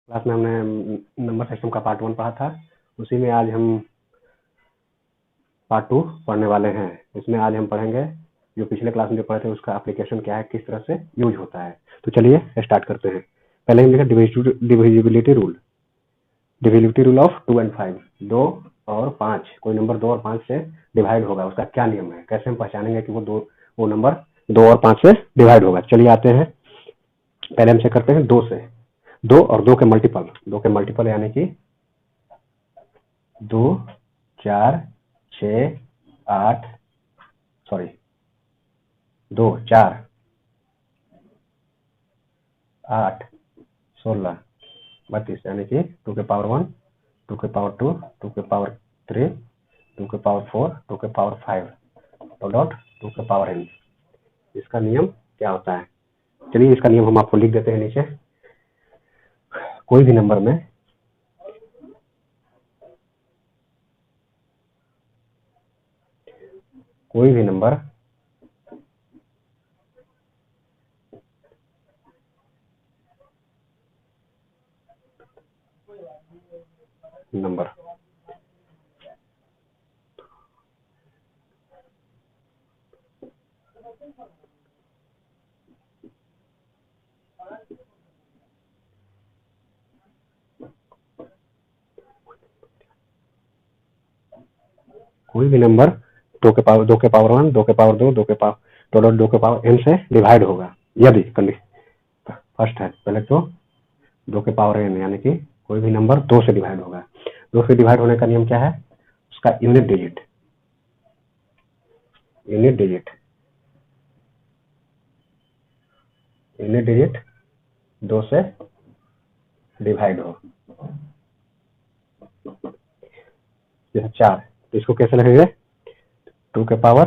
Class में हमने number system का पार्ट 1 पढ़ा था, उसी में आज हम पार्ट 2 पढ़ने वाले हैं। इसमें आज हम पढ़ेंगे जो पिछले क्लास में जो पढ़े थे उसका एप्लीकेशन क्या है, किस तरह से यूज होता है। तो चलिए स्टार्ट करते हैं। पहले हम लिखा divisibility rule. Divisibility rule of 2 and 5, 2 और 5, कोई नंबर 2 और 5 से डिवाइड होगा, उसका क्या नियम है, कैसे हम पहचानेंगे कि वो नंबर 2 और 5 से डिवाइड होगा। चलिए आते हैं, पहले हम चेक करते हैं 2 से। 2 और 2 के मल्टीपल, 2 के मल्टीपल यानी कि 2, 4, 6, 8, सॉरी 2, 4, 8, 16, 32 यानी कि 2 के पावर 1, 2 के पावर 2, 2 के पावर 3, 2 के पावर 4, 2 के पावर 5 डॉट 2 के पावर n। इसका नियम क्या होता है, चलिए इसका नियम हम आपको लिख देते हैं नीचे। कोई भी नंबर में कोई भी नंबर नंबर कोई भी नंबर 2 के पावर 2 के पावर 1, 2 के पावर 2, 2 के पावर डॉट 2 के पावर n से डिवाइड होगा। यदि फर्स्ट है, पहले तो 2 के पावर n यानी कि कोई भी नंबर 2 से डिवाइड होगा। 2 से डिवाइड होने का नियम क्या है, उसका unit digit, unit digit, unit digit 2 से डिवाइड हो। जैसे 4, तो इसको कैसे लिखेंगे, 2 के पावर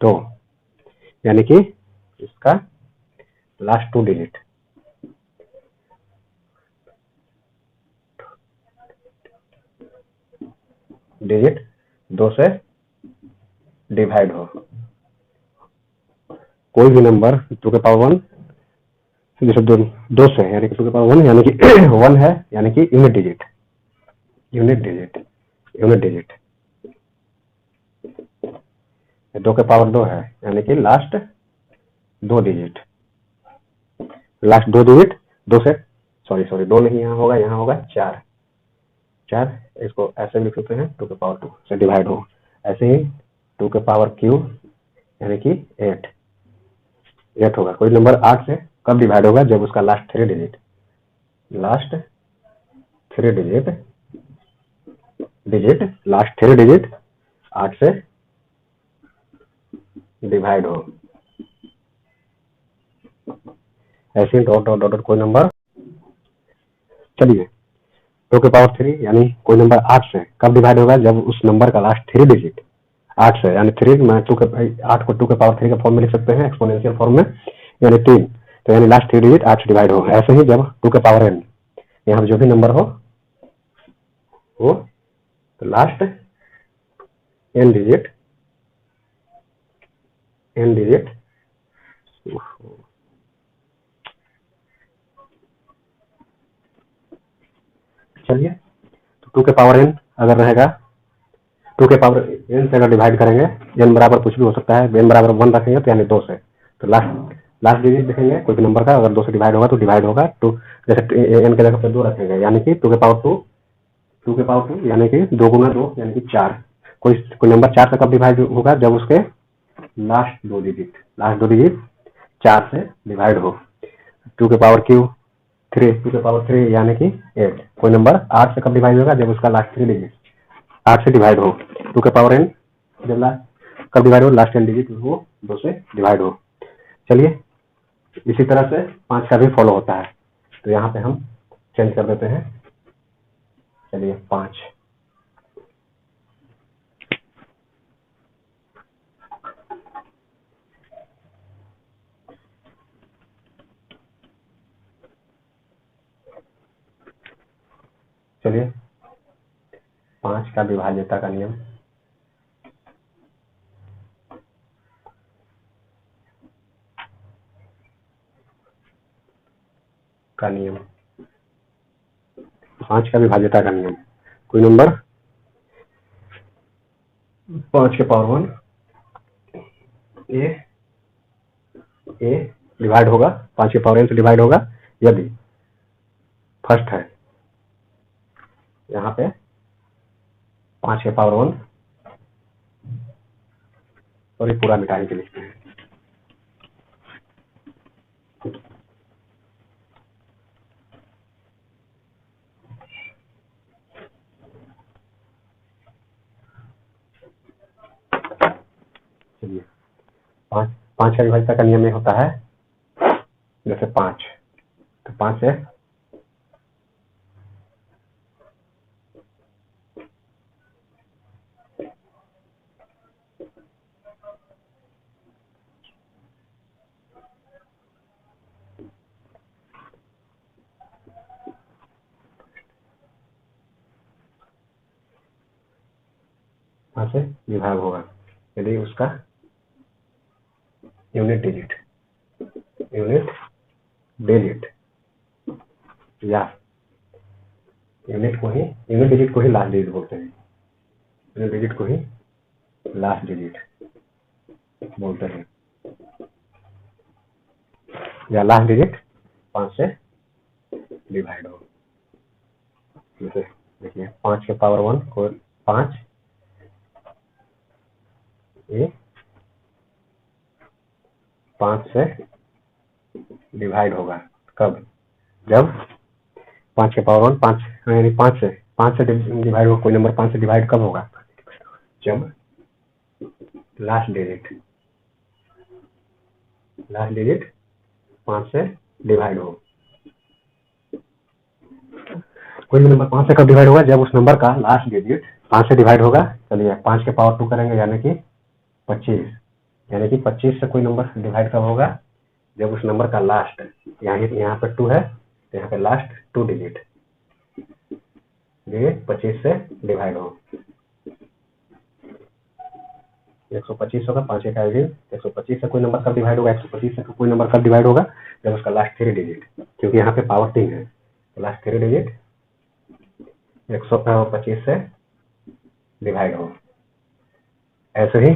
2 यानी कि इसका लास्ट 2 डिजिट, डिजिट 2 से डिवाइड हो। कोई भी नंबर 2 के पावर 1 जैसे 2 से यानी कि 2 के पावर 1 यानी कि 1 है यानी कि unit digit, unit digit, unit digit 2 के पावर 2 है यानी कि लास्ट 2 डिजिट, लास्ट 2 डिजिट 2 से, सॉरी 2 नहीं यहाँ होगा, यहाँ होगा 4, 4 इसको ऐसे लिख सकते हैं 2 के पावर 2 से डिवाइड हो। ऐसे ही 2 के पावर क्यूब यानी कि 8, 8 होगा। कोई नंबर 8 से कब डिवाइड होगा, जब उसका last 3 digit, last 3 digit last 3 digit 8 से डिवाइड हो। ऐसे डॉट डॉट डॉट कोई नंबर, चलिए 2 के पावर 3 यानी कोई नंबर 8 से कब डिवाइड होगा, जब उस नंबर का लास्ट 3 डिजिट 8 से यानी 3 में 8 को 2 के पावर 3 के फॉर्म में लिख सकते हैं, एक्सपोनेंशियल फॉर्म में, यानी 3, तो यानी लास्ट 3 डिजिट 8 से डिवाइड हो। ऐसे ही जब 2 के पावर n, यहाँ जो भी नंबर हो वो तो लास्ट n डिजिट चलिए तो 2 के पावर n अगर रहेगा, 2 के पावर n से अगर डिवाइड करेंगे, n बराबर कुछ भी हो सकता है, n बराबर 1 रखेंगे तो यानी 2 से, तो लास्ट डिजिट देखेंगे कोई भी नंबर का, अगर 2 से डिवाइड होगा तो डिवाइड होगा। तो जैसे n के जगह पे 2 रखेंगे यानी कि 2 के पावर 2, 2 के पावर 2 यानी कि 2 गुना 2 यानी कि 4। कोई नंबर 4 से कब डिवाइड होगा, जब उसके लास्ट 2 डिजिट 4 से डिवाइड हो। 2 के पावर क्यू 3, 2 के पावर 3 यानी कि 8। कोई नंबर 8 से कब डिवाइड होगा, जब उसका लास्ट 3 डिजिट 8 से डिवाइड हो। 2 के पावर n जब कब डिवाइड हो, लास्ट 10 डिजिट वो 2 से डिवाइड हो। चलिए इसी तरह से 5 का भी फॉलो होता है, तो यहाँ पे हम चेंज कर देते हैं। चलिए 5, चलिए 5 का विभाज्यता का नियम, 5 का विभाज्यता का नियम, कोई नंबर 5 के पावर 1 ए डिवाइड होगा, 5 के पावर n से डिवाइड होगा यदि फर्स्ट है यहाँ पे 5 के पावर 1, और ये पूरा मिटाने के लिखते हैं। चलिए 5 का विभाज्यता का नियम ये होता है, जैसे 5 तो 5 से विभाग होगा यदि उसका यूनिट डिजिट या यूनिट डिजिट को ही लास्ट डिजिट बोलते हैं, यूनिट डिजिट को ही लास्ट डिजिट बोलते हैं, या लास्ट डिजिट 5 से डिवाइड हो। जैसे देखिए 5 के पावर 1 को 5 ये 5 से डिवाइड होगा कब, जब 5 के पावर 1 5 यानी 5 से डिवाइड होगा, कोई नंबर 5 से डिवाइड कब होगा, जब लास्ट डिजिट 5 से डिवाइड हो। कोई भी नंबर 5 से कब डिवाइड होगा, जब उस नंबर का लास्ट डिजिट 5 से डिवाइड होगा। चलिए 5 के पावर 2 करेंगे यानी कि 25, यानी कि 25 से कोई नंबर डिवाइड कब होगा, जब उस नंबर का लास्ट यहाँ पे 2 है तो यहाँ पे लास्ट 2 डिजिट 25 से डिवाइड हो। 125 होगा, 5 का 125 से कोई नंबर कब डिवाइड होगा, 125 से कोई नंबर कब डिवाइड होगा, जब उसका लास्ट 3 डिजिट, क्योंकि यहाँ पे पावर 3 है तो लास्ट 3 डिजिट 125 से डिवाइड हो। ऐसे ही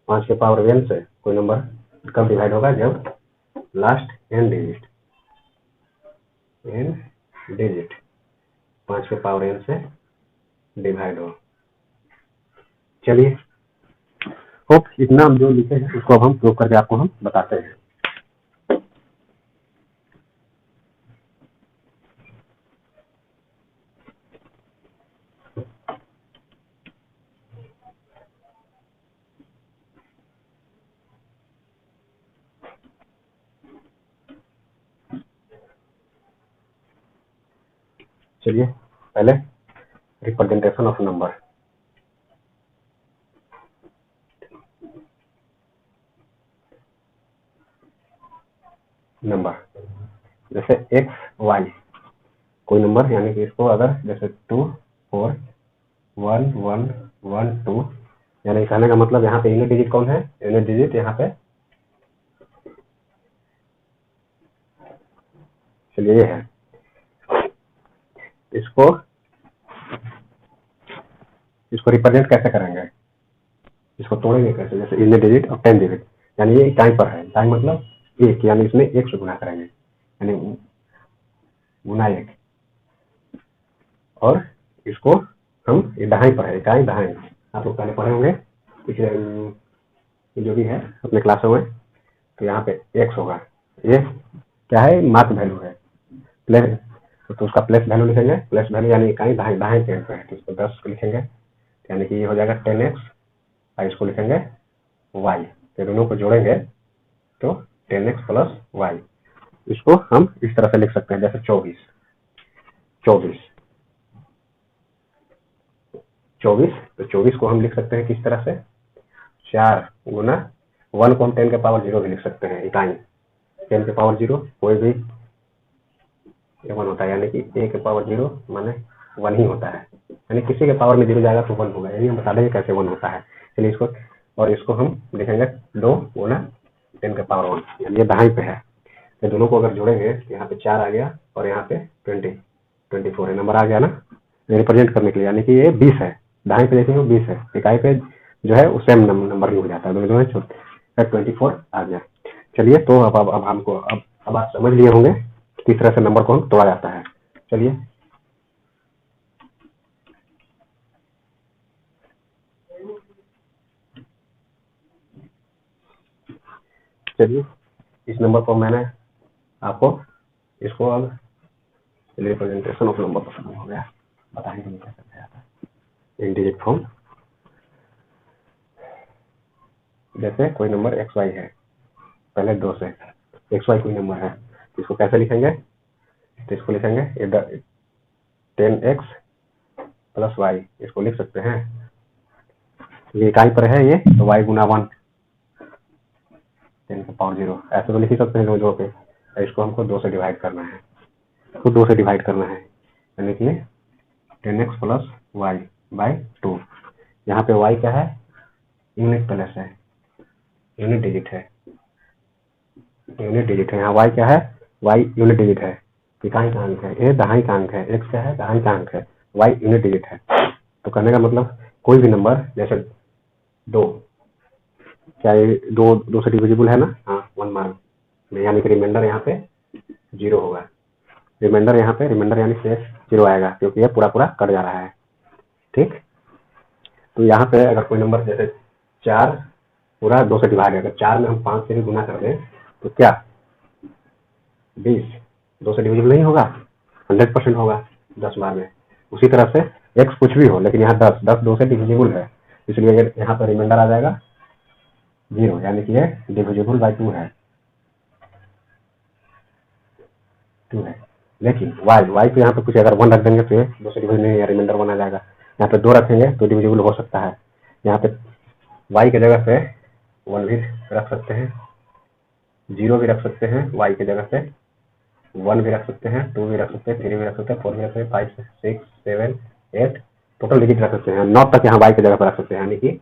5 के पावर n से कोई नंबर कब डिवाइड होगा, जब लास्ट n डिजिट 5 के पावर n से डिवाइड हो। चलिए होप इतना हम जो लिखे हैं उसको अब हम प्रूव करके आपको हम बताते हैं। चलिए पहले रिप्रेजेंटेशन ऑफ नंबर, जैसे x y कोई नंबर, यानी कि इसको अगर जैसे 2 4 1 1 1 2, यानी कहने का मतलब यहाँ पे यूनिट डिजिट कौन है, यूनिट डिजिट यहाँ पे चलिए ये है। इसको रिप्रेजेंट कैसे करेंगे, इसको तोड़ेंगे कैसे, जैसे यूनिट डिजिट और 10 डिजिट, यानी ये टाइम पर है, टाइम मतलब 1, यानी इसमें 1 से गुना करेंगे, यानी गुना 1, और इसको हम दहाई पर है, इकाई दहाई आप लोग पहले पढ़े होंगे पिछले जो भी है अपने क्लासों में, तो यहाँ पे x होगा, ये क्या है, मार्क वैल्यू है, प्लेस तो उसका प्लेस वैल्यू लिखेंगे, प्लेस वैल्यू यानी इकाई दहाई पे है तो इसको 10 लिखेंगे, यानी कि ये हो जाएगा 10x, और इसको लिखेंगे y, तो दोनों को जोड़ेंगे तो 10x प्लस y। इसको हम इस तरह से लिख सकते हैं, जैसे 24 तो 24 को हम लिख सकते हैं किस तरह से, 4 गुना 1 को हम 10 के पावर 0 भी लिख सकते हैं, इकाई 10 के पावर 0 कोई भी 1 होता है, यानी कि a के पावर 0 माने 1 ही होता है, यानी किसी के पावर में 0 जाएगा तो 1 होगा, यही हम बता देंगे कैसे 1 होता है। चलिए इसको, और इसको हम लिखेंगे 2 गुना 10 के पावर 1, यानी ये दहाई पे है, तो दोनों को अगर जोड़ेंगे तो यहाँ पे 4 आ गया और यहाँ पे 20, 24 है, नंबर आ गया ना रिप्रेजेंट करने के लिए, यानी कि ये 20 है, दाएं पे देखेंगे 20 है, इकाई पे जो है वो सेम नंबर ही हो जाता है, दोनों छोटे 24 आ गया। चलिए तो अब हमको अब आप समझ लिए होंगे किस तरह से नंबर को हम तोड़ा जाता है। चलिए चलिए इस नंबर को मैंने आपको इसको अब रिप्रेजेंटेशन ऑफ नंबर पसंद हो गया, बताएंगे कैसे आता है इन डिजिट फॉर्म। जैसे कोई नंबर एक्स वाई है, पहले 2 से एक्स वाई कोई नंबर है, इसको कैसे लिखेंगे, तो इसको लिखेंगे 10x प्लस वाई, इसको लिख सकते हैं, ये इकाई पर है ये, तो y गुना 1 10 का पावर 0, ऐसे तो लिख ही सकते हैं दो पे, इसको हमको 2 से डिवाइड करना है, इसको 2 से डिवाइड करना है, यानी कि 10x प्लस वाई बाई 2। यहाँ पे y क्या है, यूनिट प्लस है, यूनिट डिजिट है, यूनिट डिजिट है, यहाँ y क्या है, y यूनिट डिजिट है, इकाई का अंक है, ये दहाई का अंक है, x क्या है, दहाई का अंक है, y यूनिट डिजिट है। तो कहने का मतलब कोई भी नंबर जैसे 2, क्या ये 2 से डिविजिबल है ना, हाँ 1 मार्क में, यानी कि रिमाइंडर यहाँ पे 0 होगा, रिमाइंडर यहाँ पे रिमाइंडर यानी शेष 0 आएगा, क्योंकि ये पूरा पूरा कट जा रहा है। ठीक, तो यहाँ पे अगर कोई नंबर जैसे 4 पूरा 2 से डिवाइड है, अगर 4 में हम 5 से भी गुना कर दें तो क्या 20 2 से डिविजिबल नहीं होगा, 100% होगा 10 बार में। उसी तरह से x कुछ भी हो, लेकिन यहाँ 10 2 से डिविजिबल है, इसलिए यहाँ पर रिमाइंडर आ जाएगा 0, यानी कि ये डिविजिबल बाई 2 है, 2 है। लेकिन y तो यहाँ पे कुछ अगर 1 रख देंगे तो ये 2 से डिविजिबल नहीं है, रिमाइंडर 1 आ जाएगा। यहाँ पे 2 रखेंगे तो डिविजिबल हो सकता है, यहाँ पे y की जगह पे 1 भी रख सकते हैं, 0 भी रख सकते हैं, y की जगह पे 1 भी रख सकते हैं, 2 भी रख सकते हैं, 3 भी रख सकते हैं, 4 भी रख सकते हैं, 5 6 7 8 टोटल डिजिट रख सकते हैं, 9 तक यहाँ y की जगह पर रख सकते हैं, यानी कि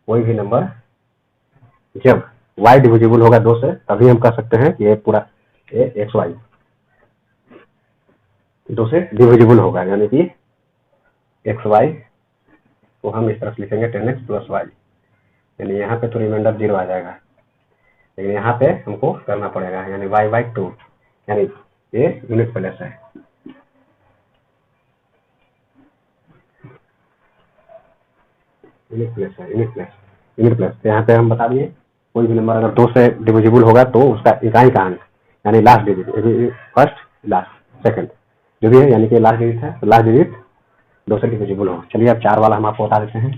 कोई भी नंबर जब y डिविजिबल होगा 2 से तभी हम कह सकते हैं कि ये पूरा एक्स वाई 2 से डिविजिबल होगा, यानी कि एक्स वाई को हम इस तरह से लिखेंगे 10x प्लस वाई, यानी यहाँ पे तो रिमाइंडर 0 आ जाएगा, लेकिन यहाँ पे हमको करना पड़ेगा, यानी y बाई 2, यानी ये यूनिट प्लस है, यूनिट प्लस है, यूनिट प्लस। तो यहाँ पे हम बता दिए कोई भी नंबर अगर 2 से डिविजिबल होगा तो उसका इकाई का अंक यानी last digit, first last second जो भी है, यानी कि लास्ट डिजिट है तो लास्ट डिजिट 2 से डिविजिबल हो। चलिए अब 4 वाला हम आपको बता देते हैं।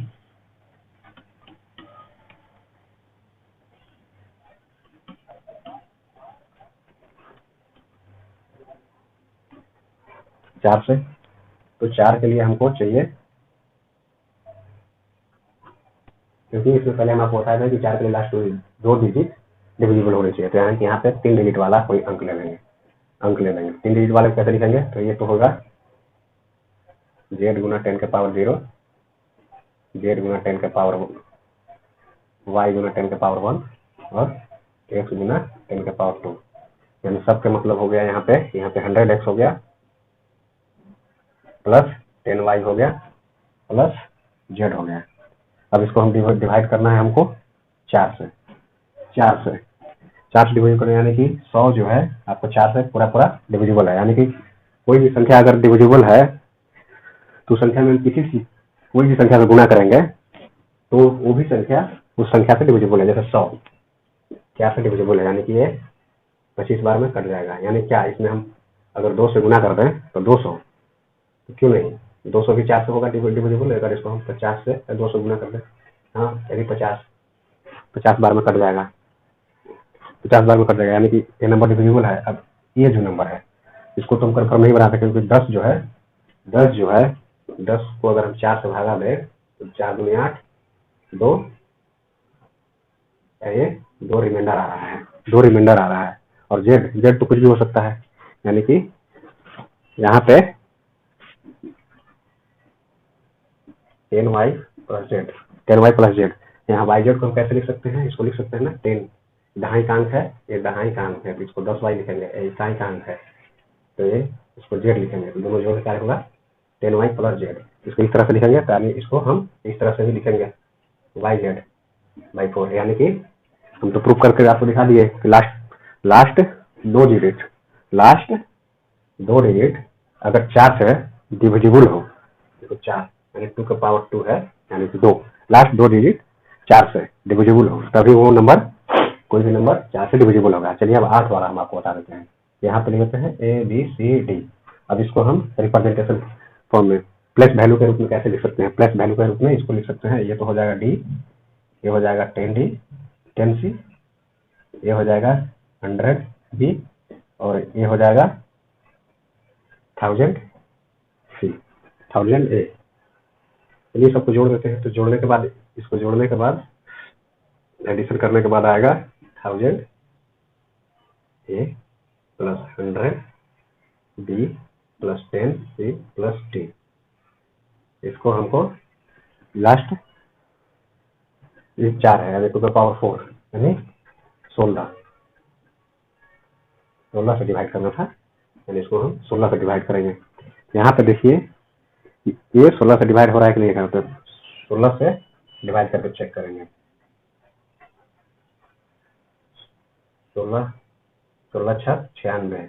चार से, तो 4 के लिए हमको चाहिए, क्योंकि इसमें पहले हम आपको बताया था कि 4 के लिए लास्ट 2 डिजिट डिविजिबल होने चाहिए, तो यानी कि यहाँ पे 3 डिजिट वाला कोई अंक ले लेंगे, 3 डिजिट वाले कैसे लिखेंगे, तो ये तो होगा z गुना 10 के पावर 0, z गुना 10 के पावर y गुना 10 के पावर 1 और x गुना 10 के पावर 2, यानी सबके मतलब हो गया यहाँ पे 100x हो गया प्लस 10y हो गया प्लस z हो गया। अब इसको हम डिवाइड करना है हमको 4 से डिवाइड करना, यानी कि 100 जो है आपको 4 से पूरा पूरा डिविजिबल है, यानी कि कोई भी संख्या अगर डिविजिबल है तो संख्या में कोई भी संख्या से गुना करेंगे तो वो भी संख्या उस संख्या से डिविजिबल है, जैसे 100 क्या से डिविजिबल है, यानी कि ये 25 बार में कट जाएगा, यानी क्या इसमें हम अगर 2 से गुना कर दें तो 200, तो क्यों नहीं 200 भी 4 से होगा डिविजिबल, अगर इसको हम 50 से 200 गुना कर दें, हाँ यदि 50 बार में कट जाएगा, 50 बार में कट जाएगा, यानी कि ये नंबर डिविजिबल है। अब ये जो नंबर है इसको तो हम कंफर्म नहीं बना सकते, क्योंकि 10 जो है 10 को अगर हम 4 से भागा दें तो 4 दूनी 8, 2 ये 2 रिमाइंडर आ रहा है, और जेड तो कुछ भी हो सकता है, यानी कि यहाँ पे 10y प्लस जेड, यहाँ वाई जेड को हम कैसे लिख सकते हैं, इसको लिख सकते हैं ना 10 दहाई का अंक है, ये दहाई का अंक है, तो इसको 10y लिखेंगे, इकाई का अंक है, तो ये इसको जेड लिखेंगे तो दोनों जोड़ के क्या होगा 10y प्लस जेड। इसको इस तरह से लिखेंगे तो यानी इसको हम इस तरह से भी लिखेंगे वाई जेड बाई 4, यानी कि हम तो प्रूफ करके आपको दिखा दिए कि लास्ट दो डिजिट अगर 4 से डिविजिबल हो, तो 4 यानी 2 का पावर 2 है, यानी कि 2 लास्ट 2 डिजिट 4 से डिविजिबल हो तभी वो नंबर, कोई भी नंबर 4 से डिविजिबल होगा। चलिए अब 8 वाला हम आपको बता देते हैं। यहाँ पे लिखते हैं ABCD। अब इसको हम रिप्रेजेंटेशन फॉर्म में प्लस वैल्यू के रूप में कैसे लिख सकते हैं? प्लस वैल्यू के रूप में इसको लिख सकते हैं, ये तो हो जाएगा D, ये हो जाएगा 10D 10C, ये हो जाएगा 100B और ये हो जाएगा 1000C 1000A। चलिए सबको जोड़ देते हैं। तो जोड़ने के बाद, इसको जोड़ने के बाद एडिशन करने के बाद आएगा 1000A plus 100B plus 10C plus D। इसको हमको लास्ट ये 4 है यानी 2 का पावर 4 यानी 16 से डिवाइड करना था, यानी इसको हम 16 से डिवाइड करेंगे। यहाँ पे देखिए ये 16 से डिवाइड हो रहा है कि नहीं है, तो 16 से डिवाइड करके चेक करेंगे। 16 6 96।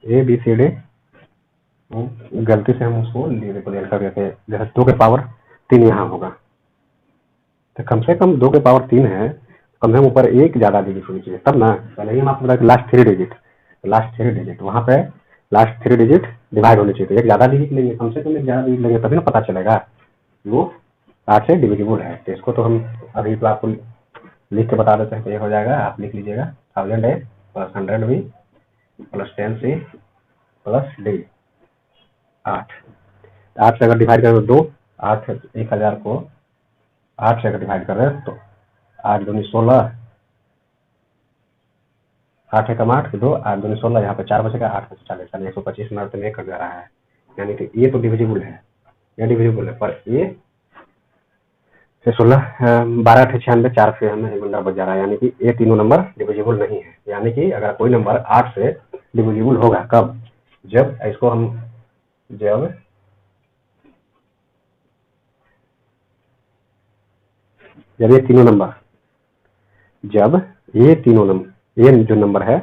ABCD गलती से हम उसको रिप्रेजेंट कर देते हैं, जैसे 2 के पावर 3 यहाँ होगा, तो कम से कम 2 के पावर 3 है, कम से कम ऊपर एक ज्यादा डिजिट होनी चाहिए तब ना। पहले ही हम आपको बताया लास्ट 3 डिजिट वहाँ पे लास्ट 3 डिजिट डिवाइड होने चाहिए, तो एक ज्यादा डिजिट लेंगे, कम से कम एक ज्यादा डिजिट लेंगे तभी ना पता चलेगा वो 8 से डिविजिबल है। तो इसको तो हम अभी तो आपको लिख के बता देते हैं। तो ये हो जाएगा, आप लिख लीजिएगा 1000A plus 100B plus 10C plus D 8 से अगर डिवाइड करें तो 2 8 1000 को 8 से अगर डिवाइड कर रहे हैं तो 8 दूनी 16, 8 एकम 8 2 8 दूनी 16, यहाँ पे 4 बचेगा, 8 में 40 यानी 125 मिनट में कर जा रहा है, यानी कि ये तो डिविजिबल है, ये डिविजिबल है, पर ये से 16 12 8 96 4 से हमें नंबर बच जा रहा है, यानी कि ये तीनों नंबर डिविजिबल नहीं है। यानी कि अगर कोई नंबर 8 से डिविजिबल होगा कब? जब इसको हम जब ये तीनों नंबर ये जो नंबर है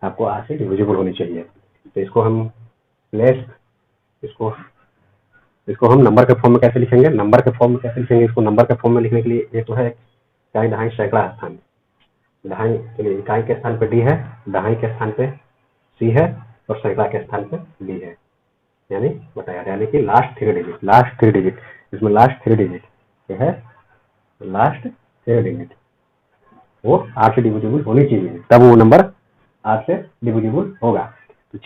आपको 8 से डिविजिबल होनी चाहिए। तो इसको हम इसको हम नंबर के फॉर्म में कैसे लिखेंगे? इसको नंबर के फॉर्म में लिखने के लिए ये तो है इकाई, दहाई, सैकड़ा स्थान। दहाई के लिए इकाई के स्थान पे D है, दहाई के स्थान पे C है और सैकड़ा के स्थान पे D है, यानी बताया, यानी कि लास्ट थ्री डिजिट इसमें लास्ट 3 डिजिट ये है, लास्ट 3 डिजिट वो 8 से डिविजिबल होनी चाहिए, तब वो नंबर 8 से डिविजिबल होगा। तो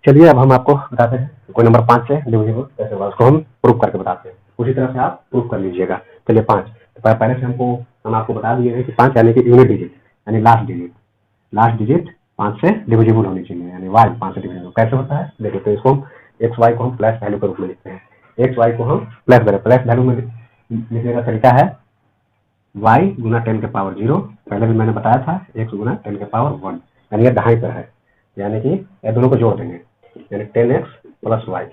चलिए अब हम आपको बताते हैं कोई नंबर 5 से डिविजिबल कैसे होगा, उसको हम प्रूफ करके बताते हैं। उसी तरह से आप प्रूफ कर लीजिएगा। चलिए 5, तो पहले से हम आपको बता दिए हैं कि 5 यानी कि यूनिट डिजिट यानी लास्ट डिजिट 5 से डिविजिबल होनी चाहिए, यानी वाई 5 से डिविजिबल कैसे होता है देखिए। तो इसको हम एक्स वाई को हम प्लस वैल्यू के रूप में लिखते हैं, एक्स वाई को हम प्लस वैल्यू में लिखने का तरीका है y गुना 10 के पावर 0, पहले भी मैंने बताया था, x गुना 10 के पावर 1, यानी ये दहाई पर है, यानी कि ये दोनों को जोड़ देंगे, यानी 10x प्लस वाई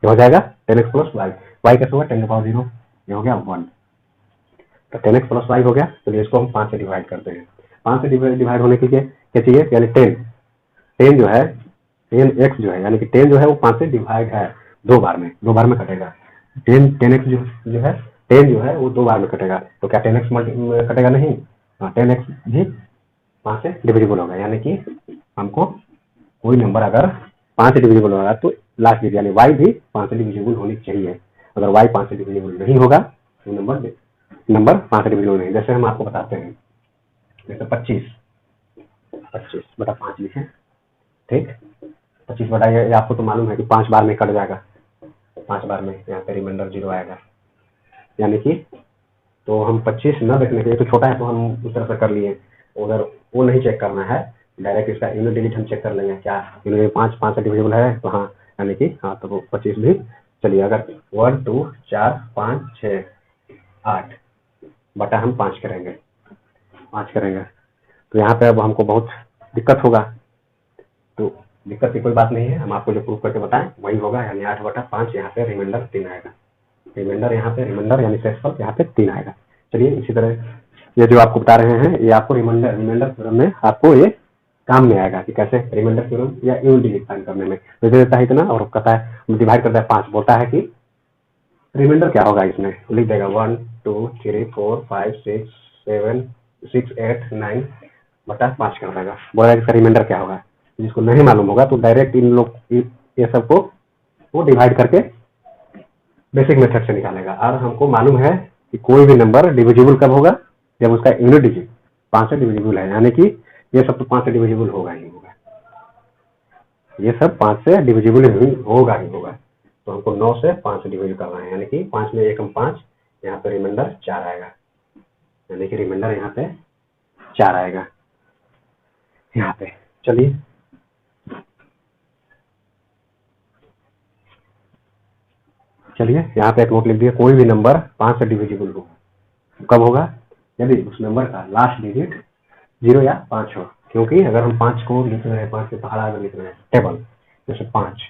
हो जाएगा 10x प्लस वाई। वाई कैसे होगा? 10 के पावर 0, ये हो गया 1, तो 10x प्लस वाई हो गया। तो इसको हम 5 से डिवाइड करते हैं। 5 से डिवाइड होने के लिए क्या चाहिए? यानी 10 जो है 10x जो है, यानी कि 10 जो है वो 5 से डिवाइड है दो बार में कटेगा। 10x जो है 10 जो है वो 2 बार में कटेगा, तो क्या 10x कटेगा? नहीं, 10x भी 5 से डिविजिबल होगा, यानी कि हमको कोई नंबर अगर 5 से डिविजिबल होगा तो लास्ट डिजिट यानी y भी 5 से डिविजिबल होनी चाहिए। अगर y 5 से डिविजिबल नहीं होगा वो नंबर 5 से डिविजिबल नहीं। जैसे हम आपको बताते हैं, जैसे 25/5 लिखे, ठीक। 25 ये आपको तो मालूम है कि 5 बार में कट जाएगा, 5 बार में यहाँ पे रिमाइंडर 0 आएगा, यानी कि तो हम 25 न देखने के लिए, तो छोटा है तो हम उस तरह से कर लिए, उधर वो नहीं चेक करना है, डायरेक्ट इसका यूनिट डिजिट हम चेक कर लेंगे, क्या यूनिट 5 से डिविजिबल है, तो हाँ, यानी कि हाँ, तो वो 25 भी चलिए। अगर 1 2 4 5 6 8 बटा हम 5 करेंगे, तो यहाँ पे अब हमको बहुत दिक्कत होगा, तो दिक्कत की कोई बात नहीं है, हम आपको जो प्रूफ करके बताएं वही होगा, यानी 8/5, यहाँ पे रिमाइंडर 3 आएगा, रिमाइंडर यानी शेषफल यहाँ पे 3 आएगा। चलिए इसी तरह ये जो आपको बता रहे हैं, ये आपको रिमाइंडर थ्योरम में आपको ये काम में आएगा कि कैसे रिमाइंडर थ्योरम या यूनिट डिजिट फाइंड करने में। तो दे देता है इतना और कहता है डिवाइड करता है 5, बोलता है कि रिमाइंडर क्या होगा, इसमें लिख देगा 1 2 3 4 5 6 7 6 8 9 बटा 5 कर देगा, बोलेगा इसका रिमाइंडर क्या होगा। जिसको नहीं मालूम होगा तो डायरेक्ट इन लोग ये सबको वो डिवाइड करके बेसिक मेथड से निकालेगा। और हमको मालूम है कि कोई भी नंबर डिविजिबल कब होगा, जब उसका यूनिट डिजिट 5 से डिविजिबल है, यानी कि ये सब तो 5 से डिविजिबल होगा ही होगा, ये सब 5 से डिविजिबल होगा ही होगा। तो हमको 9 से 5 से डिवाइड करना है, यानी कि 5 में 1 5, यहाँ पे रिमाइंडर 4 आएगा, यानी कि रिमाइंडर यहाँ पे 4 आएगा यहाँ पे। चलिए यहाँ पे एक नोट लिख दिया, कोई भी नंबर 5 से डिविजिबल हो कब होगा, यदि उस नंबर का लास्ट डिजिट 0 या 5 हो। क्योंकि अगर हम 5 को लिख रहे हैं, 5 के पहाड़ा अगर लिख रहे हैं टेबल, जैसे 5,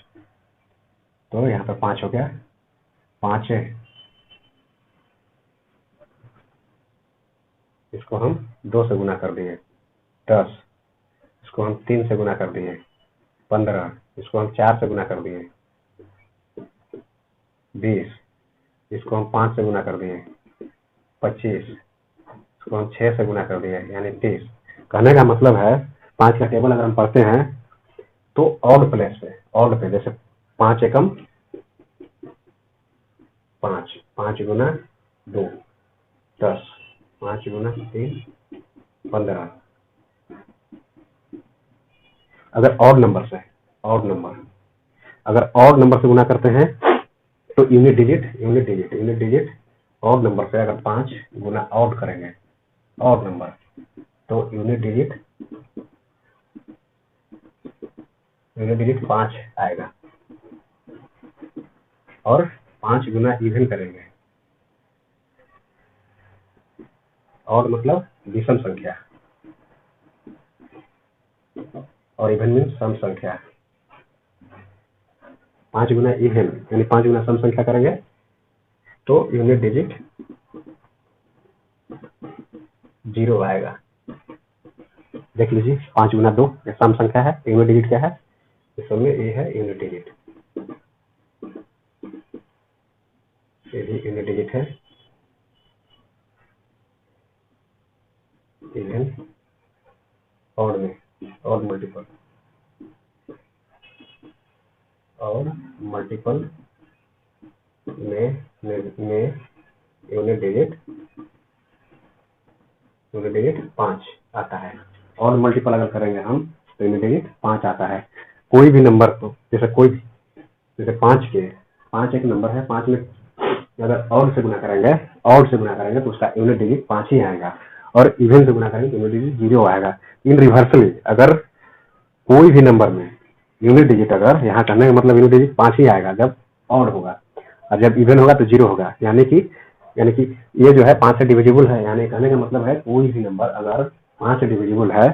तो यहाँ पे 5 हो गया, 5 है, इसको हम 2 से गुना कर दिए 10, इसको हम 3 से गुना कर दिए 15, इसको हम 4 से गुना कर दिए 20, इसको हम 5 से गुना कर दिए 25, इसको हम 6 से गुना कर दिए यानी 30। कहने का मतलब है 5 का टेबल अगर हम पढ़ते हैं तो ऑड प्लेस पे, ऑड पे, जैसे 5 एकम 5, 5 गुना 2 10, 5 गुना 3 15। अगर ऑड नंबर से, अगर ऑड नंबर से गुना करते हैं तो यूनिट डिजिट ऑड नंबर से अगर 5 गुना ऑड करेंगे, ऑड नंबर, तो यूनिट डिजिट 5 आएगा। और 5 गुना इवन करेंगे, ऑड मतलब विषम संख्या, और इवन मीन सम संख्या। 5 गुना इवन यानी 5 गुना सम संख्या करेंगे तो यूनिट डिजिट 0 आएगा। देख लीजिए 5 गुना 2 ये सम संख्या है, यूनिट डिजिट क्या है, इस समय ये है यूनिट डिजिट, ये भी यूनिट डिजिट है। इवन ऑड में, ऑड मल्टीपल, और मल्टीपल में यूनिट डिजिट 5 आता है। और मल्टीपल अगर करेंगे हम तो यूनिट डिजिट 5 आता है। कोई भी नंबर को, जैसे 5 एक नंबर है, 5 में अगर ऑड से गुना करेंगे तो उसका यूनिट डिजिट 5 ही आएगा, और इवन से गुना करेंगे तो यूनिट डिजिट 0 आएगा। इन रिवर्सली अगर कोई भी नंबर में यूनिट डिजिट, अगर यहाँ करने का मतलब यूनिट डिजिट 5 ही आएगा जब ऑड होगा, और जब इवन होगा तो 0 होगा, यानी कि ये जो है 5 से डिविजिबल है, यानी कहने का मतलब है कोई भी नंबर अगर 5 से डिविजिबल है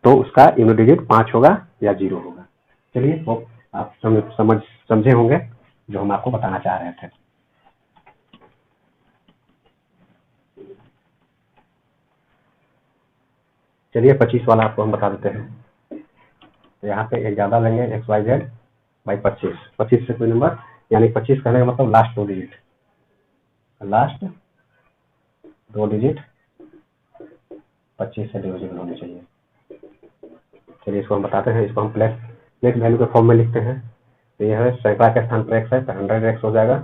तो उसका यूनिट डिजिट 5 होगा या 0 होगा। चलिए वो आप समझे होंगे जो हम आपको बताना चाह रहे थे। चलिए 25 वाला आपको हम बता देते हैं। तो यहाँ पे एक ज्यादा लेंगे XYZ बाई 25 से कोई नंबर, यानी 25 कहने का मतलब लास्ट 2 डिजिट 25 से डिविजिबल होनी चाहिए। चलिए इसको हम बताते हैं, इसको हम प्लेस वैल्यू के फॉर्म में लिखते हैं। तो यह है सैकड़ा के स्थान पर x है तो 100x हो जाएगा,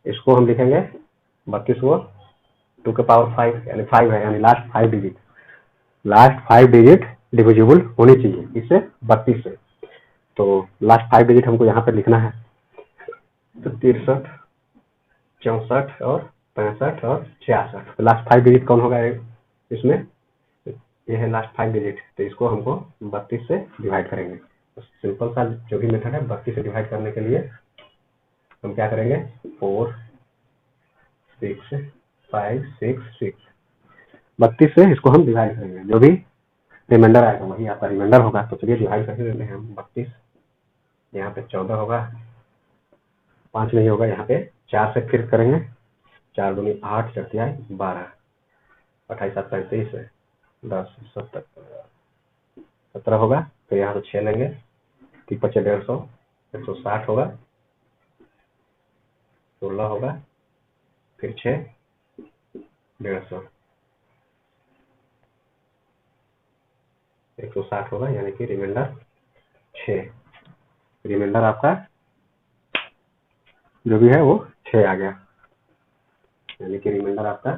इसको हम लिखेंगे 32 को 2 के पावर 5 यानी 5 है, यानी लास्ट 5 डिजिट डिविजिबल होनी चाहिए इससे 32 से। तो लास्ट 5 डिजिट हमको यहाँ पे लिखना है, तो 63, 64 और 65 और 66। तो लास्ट 5 डिजिट कौन होगा इसमें? ये है लास्ट 5 डिजिट, तो इसको हमको 32 से डिवाइड करेंगे। तो सिंपल सा जो भी मेथड है, 32 से डिवाइड करने के लिए हम क्या करेंगे, 4 6 5 6 6, 32 से इसको हम डिवाइड करेंगे, जो भी रिमाइंडर आएगा वही आपका रिमाइंडर होगा। तो चलिए डिवाइड करके देते हैं हम। 32 यहाँ पे 14 होगा, 5 नहीं होगा, यहाँ पे 4 से फिर करेंगे, 4 दूनी 8, 4 तिहाई 12, 28 7 35 है, 10 17 होगा। तो यहाँ से 6 लेंगे, 3 5 150, 160 होगा, 16 होगा, फिर 6 150, 160 होगा, यानी कि रिमाइंडर 6। रिमाइंडर आपका जो भी है वो 6 आ गया, यानी कि रिमाइंडर आपका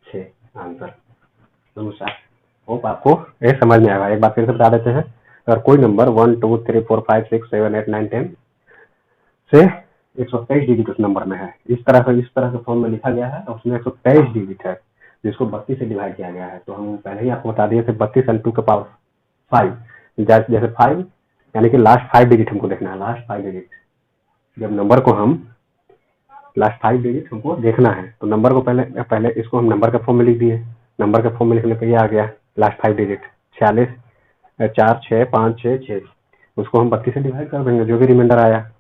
6 आंसर अनुसार। होप आपको ये समझ में आएगा। एक बार फिर से बता देते हैं, अगर कोई नंबर 1 2 3 4 5 6 7 8 9 10 से 123 डिजिट उस नंबर में है, इस तरह से फॉर्म में लिखा गया है, और उसमें 123 डिजिट है, जिसको 32 से डिवाइड किया गया है। तो हम पहले ही आपको बता दिए थे 32 and 2 के पावर 5, जैसे 5 यानी कि लास्ट 5 डिजिट हमको देखना है। लास्ट 5 डिजिट जब नंबर को हम लास्ट 5 डिजिट हमको देखना है, तो नंबर को पहले इसको हम नंबर के फॉर्म में लिख दिए। नंबर के फॉर्म में लिखने पर ये आ गया लास्ट 5 डिजिट 46 4 6 5 6 6, उसको हम 32 से डिवाइड कर देंगे, जो भी रिमाइंडर आया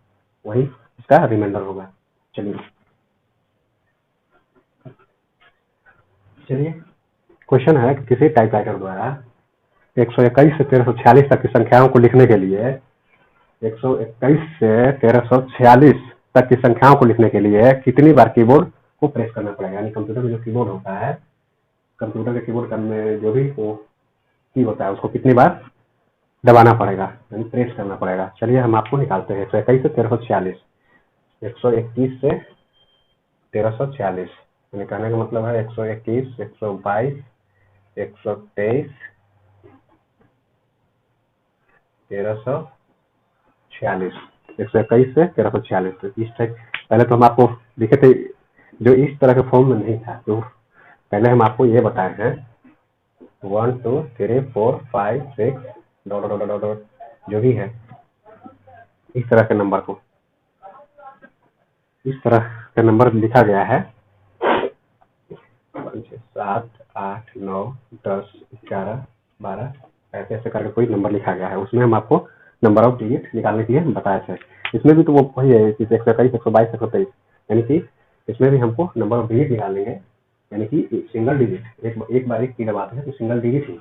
वही इसका रिमाइंडर होगा। चलिए क्वेश्चन है कि किसी टाइपराइटर द्वारा 121 से 1346 तक की संख्याओं को लिखने के लिए 121 से 1346 तक की संख्याओं को लिखने के लिए कितनी बार कीबोर्ड को प्रेस करना पड़ेगा। यानी कंप्यूटर में जो कीबोर्ड होता है, कंप्यूटर के कीबोर्ड में जो भी वो की होता है, उसको कितनी बार दबाना पड़ेगा, यानी प्रेस करना पड़ेगा। चलिए हम आपको निकालते हैं। 121 से 1346, 121 से 1346, यानी कहने का मतलब है 121 122 123 1346, 121 से 1346। तो इस टाइप पहले तो हम आपको दिखे थे, जो इस तरह के फॉर्म में नहीं था, तो पहले हम आपको ये बताए हैं 1 2 3 4 5 6 डॉट डॉट डॉट डॉट जो भी है, इस तरह के नंबर को, इस तरह का नंबर लिखा गया है 7 8 9 10 11 12, ऐसे ऐसे करके कोई नंबर लिखा गया है। उसमें हम आपको नंबर ऑफ डिजिट निकालने के लिए बताए थे। इसमें भी तो वो वही है, 121 122 123, यानी कि इसमें भी हमको नंबर ऑफ डिजिट निकालेंगे, यानी कि सिंगल डिजिट एक बार एक की दबाते हैं तो सिंगल डिजिट ही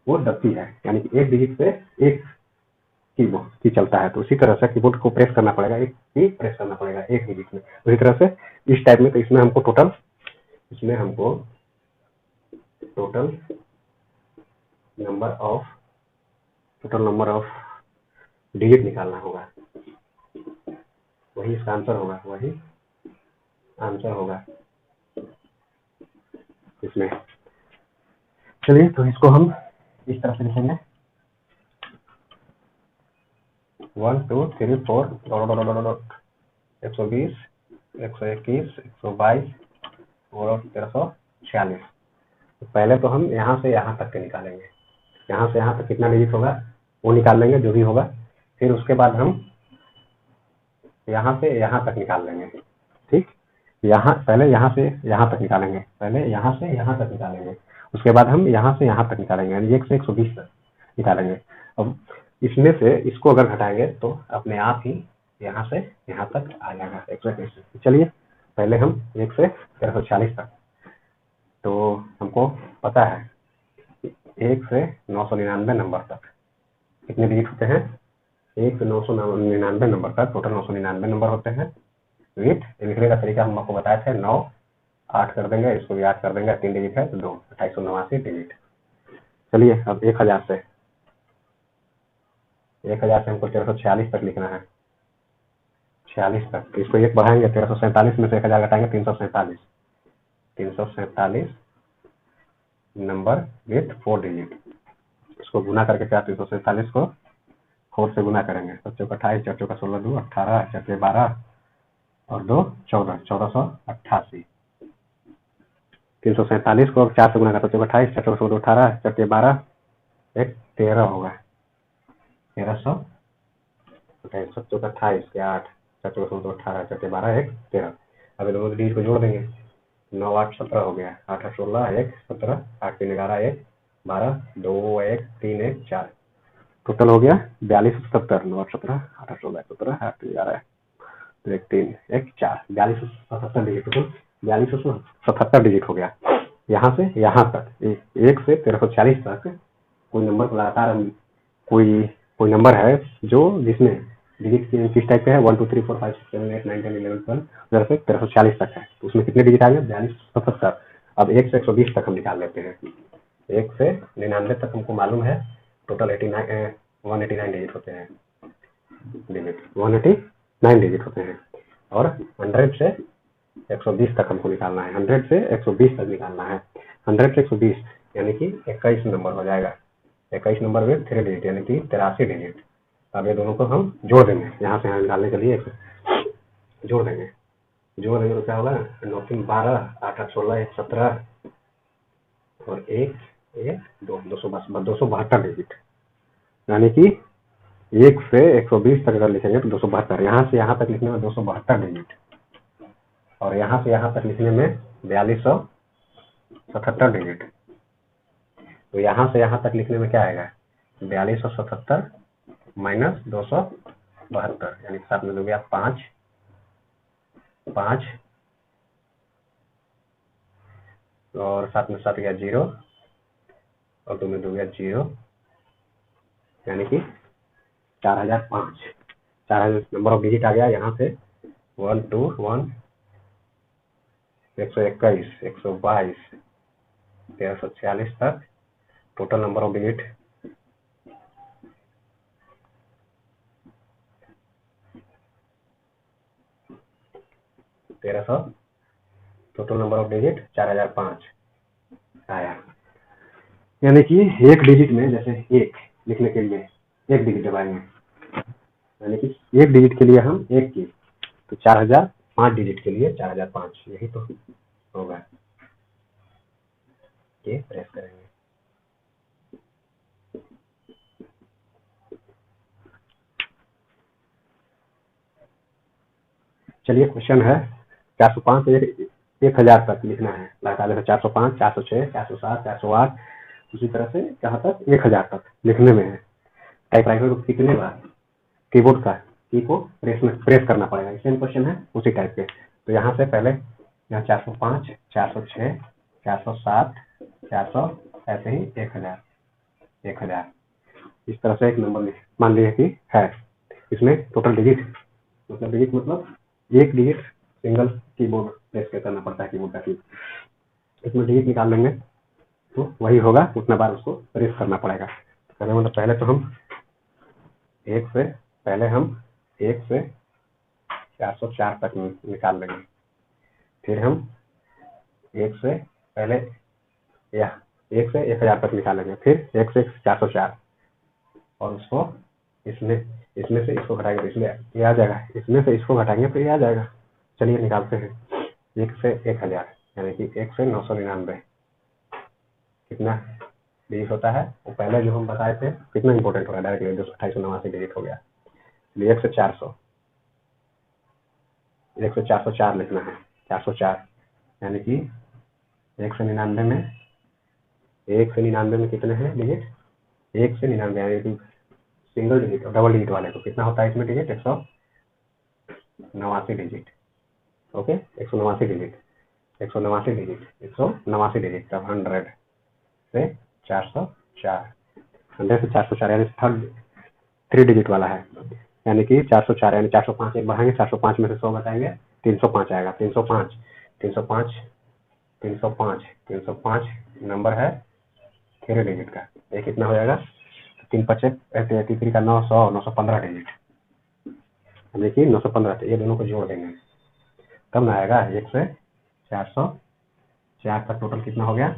वो दबती है, यानी कि एक डिजिट पे एक की चलता है। तो उसी तरह से कीबोर्ड को प्रेस करना पड़ेगा, एक की प्रेस करना पड़ेगा एक डिजिट में। उसी तरह से इस टाइप में, तो इसमें हमको टोटल नंबर ऑफ डिजिट निकालना होगा, वही इसका आंसर होगा इसमें। चलिए तो इसको हम इस तरह से लिखेंगे 1 2 3 4 120 121 122 और 1346। तो पहले तो हम यहाँ से यहाँ तक के निकालेंगे, यहाँ से यहाँ तक कितना डिजिट होगा वो निकाल लेंगे, जो भी होगा। फिर उसके बाद हम यहाँ से यहाँ तक निकाल लेंगे, ठीक। पहले यहाँ से यहाँ तक निकालेंगे, उसके बाद हम यहाँ से यहाँ तक निकालेंगे, यानी 1 से 120 तक निकालेंगे। अब इसमें से इसको अगर घटाएंगे तो अपने आप ही यहाँ से यहाँ तक आ जाएगा 121। चलिए पहले हम 1 से 1346 तक, तो हमको पता है 1 से 999 नंबर तक कितने डिजिट होते हैं। 1 से 999 नंबर तक टोटल 999 नंबर होते हैं। डिजिट लिखने का तरीका हम आपको बताए थे, 9 8 कर देंगे, इसको भी 8 कर देंगे, 3 डिजिट है तो 2, 2889 डिजिट। चलिए अब 1000 से हमको 1346 तक लिखना है। 46 तक, तो इसको एक बढ़ाएंगे 1347 में से 1000 घटाएंगे 347, 347 नंबर विथ 4 डिजिट। इसको गुना करके क्या 347 को 4 से गुना करेंगे, 7 चौक 28, 4 चौक 16, 2 18, 4 12 और 2 14, 1488। 347 को 4 से गुना करते 28, 4 चौक 18, 4 12 एक 13 होगा, 1300 7 चौक 28 के 8, 4 चौक 18, 4 12 एक 13। अब ये दोनों डिजिट को जोड़ देंगे, 9 8 17 हो गया, 8 8 16 1 17, 8 3 11 1 12, 2 1 3 1 4, टोटल हो गया 4277। 9 8 17 8 16 17 8 3 11 1 3 1 4, 4277 डिजिट, टोटल 4277 डिजिट हो गया। यहाँ से यहाँ तक 1 से 1346 तक कोई नंबर को लगातार हम कोई नंबर है जो जिसमें डिजिट किस टाइप के है 1 2 3 4 5 6 7 8 9 10 11 12 उधर से 1346 तक है, तो उसमें कितने डिजिट आ गए 4277। अब 1 से 120 तक हम निकाल लेते हैं। 1 से 99 तक हमको मालूम है टोटल 189 डिजिट होते हैं, डिजिट 189 डिजिट होते हैं, और 100 से 120 तक हमको निकालना है, 100 से 120 तक निकालना है। 100 से 120 यानी कि 21 नंबर हो जाएगा, 21 नंबर में 3 डिजिट यानी कि 83 डिजिट। अब ये दोनों को हम जोड़ देंगे, यहाँ से यहाँ निकालने के लिए जोड़ देंगे तो क्या होगा 9 3 12, 8 8 16 1 17 और 1 1 2 272 डिजिट, यानी कि 1 से 120 तक अगर लिखेंगे तो 272, यहाँ से यहाँ तक लिखने में 272 डिजिट, और यहाँ से यहाँ तक लिखने में 4277 डिजिट। तो यहाँ से यहाँ तक लिखने में क्या आएगा 4277 माइनस 272, यानी साथ में दो गया 5 5 और साथ में 7 गया 0 और 2 में 2 गया 0, यानी कि 4005। 4000 नंबर ऑफ डिजिट आ गया यहाँ से 1 2 1 121 122 1346 तक total number of digit 1300, total number of digit 4005 आया। यानी कि एक डिजिट में जैसे एक लिखने के लिए एक डिजिट दबाएंगे, यानी कि एक डिजिट के लिए हम एक की, तो 4005 डिजिट के लिए 4005, यही तो होगा। ये प्रेस करेंगे, चलिए क्वेश्चन है 405 से 1000 तक लिखना है लगातार, जैसे 405 406 407 408, उसी तरह से कहाँ तक 1000 तक लिखने में है। टाइपराइटर को कितने बार कीबोर्ड का की को प्रेस करना पड़ेगा, सेम क्वेश्चन है उसी टाइप के। तो यहाँ से पहले यहाँ 405 406 407 400 ऐसे ही 1000 इस तरह से एक नंबर मान लीजिए कि है। इसमें टोटल डिजिट मतलब एक डिजिट सिंगल कीबोर्ड प्रेस करना पड़ता है, कीबोर्ड का की, इसमें डिजिट निकाल लेंगे तो वही होगा, उतना बार उसको प्रेस करना पड़ेगा। मतलब पहले तो हम 1 से 404 तक निकाल लेंगे, फिर हम 1 से पहले 1 से 1000 तक निकालेंगे, फिर 1 से 404 और उसको इसमें से इसको घटाएंगे, इसमें ये आ जाएगा, इसमें से इसको घटाएंगे तो ये आ जाएगा। चलिए निकालते हैं 1 से 1000 यानी कि 1 से 999 कितना डिजिट होता है, वो पहले जो हम बताए थे कितना इंपॉर्टेंट होगा, डायरेक्टली 228 डिजिट हो गया। 1 से 400 1 से 404 लिखना है, 404 यानी कि 1 से 99 में कितने हैं डिजिट, 1 से 99 यानी कि सिंगल डिजिट और डबल डिजिट वाले को कितना होता है इसमें digit 189 digit. Okay 189 digit 189 digit, तब 100 से 404, 100 से 404 यानी थर्ड 3 डिजिट वाला है, यानी कि 404 यानी 405 एक बढ़ाएंगे, 405 में से 100 बताएंगे 305 आएगा। 305 नंबर है 3 डिजिट का, ये कितना हो जाएगा 3 5 3 का 900 915 डिजिट। देखिए 915, ये दोनों को जोड़ देंगे तब ना आएगा 1 से 404 तक टोटल कितना हो गया।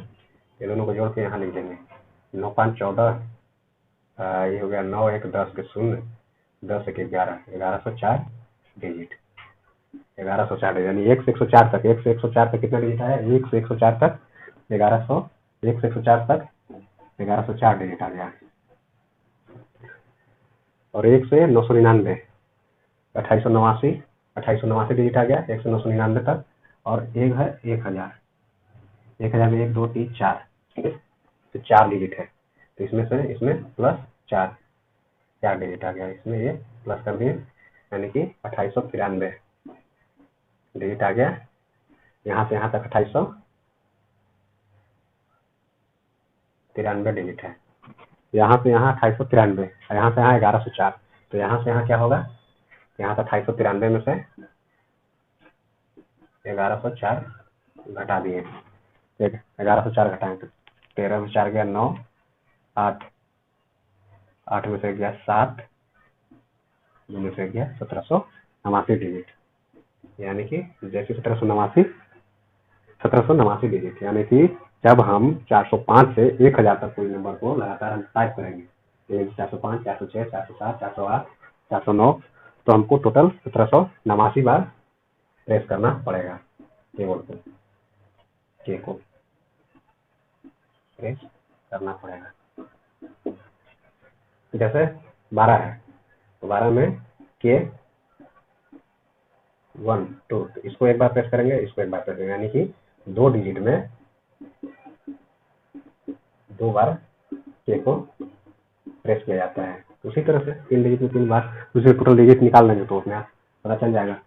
ये दोनों को जोड़ के यहाँ लिख देंगे 9 5 14, ये हो गया 9 1 10 के 0, 10 1 11, 1104 डिजिट, 1104 डिजिट यानी 1 से 104 तक, 1 से 104 तक कितना डिजिट आया, 1 से 104 तक 1100, 1 से 104 तक 1104 डिजिट आ गया। और 1 से 999 2889, 2889 डिजिट आ गया 1 से 999 तक। और एक है 1000, 1000 में 1 2 3 4, तो 4 डिजिट है, तो इसमें प्लस 4 डिजिट आ गया, इसमें ये प्लस कर दिए यानी कि 2893 डिजिट आ गया। यहाँ से यहाँ तक 2893 डिजिट है, यहाँ से यहाँ 2893, यहाँ से यहाँ 1104, तो यहाँ से यहाँ क्या होगा, यहाँ से 2893 में से 1104 घटा दिए, 1104 घटाएं तो 13 में 4 गया 9, 8 में से गया 7, 2 में से गया 1789 डिजिट, यानी कि जैसे 1789 डिजिट, यानी कि जब हम 405 से 1000 तक कोई नंबर को लगातार हम टाइप करेंगे 405 406 407 408 409, तो हमको टोटल 1789 बार प्रेस करना पड़ेगा कीबोर्ड को, के को प्रेस करना पड़ेगा। जैसे 12 है तो 12 में के 1 2, तो इसको एक बार प्रेस करेंगे, इसको एक बार प्रेस करेंगे, यानी कि 2 डिजिट में 2 बार के को प्रेस किया जाता है। उसी तरह से 3 डिजिट में 3 बार, दूसरे टोटल डिजिट निकाल लेंगे तो उसमें पता चल जाएगा।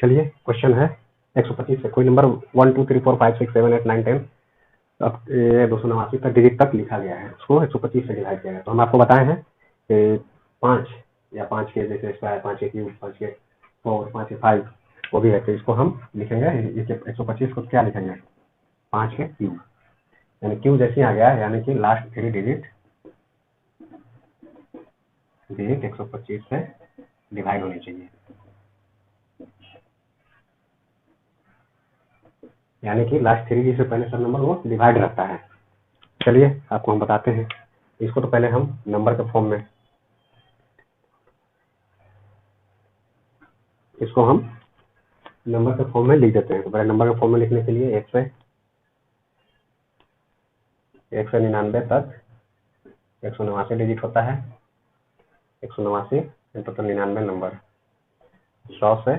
चलिए क्वेश्चन है 125 से कोई नंबर 1 2 3 4 5 6 7 8 9 10 अब ये 289 तक डिजिट तक लिखा गया है, उसको 125 से डिवाइड किया है। तो हम आपको बताए हैं कि 5 या 5 के जैसे स्क्वायर, 5 के क्यूब, 5 के 4, 5 के 5 वो भी है, तो इसको हम लिखेंगे 125 को क्या लिखेंगे 5 के क्यूब, यानी क्यूब जैसे आ गया यानी कि लास्ट 3 डिजिट 125 से डिवाइड होनी चाहिए, यानी कि लास्ट 3 डिजिट से पहले सब नंबर वो डिवाइड रहता है। चलिए आपको हम बताते हैं, इसको तो पहले हम नंबर के फॉर्म में, इसको हम नंबर के फॉर्म में लिख देते हैं। तो पहले नंबर के फॉर्म में लिखने के लिए 1 से 199 तक 189 डिजिट होता है, 189 टोटल 99 नंबर, 100 से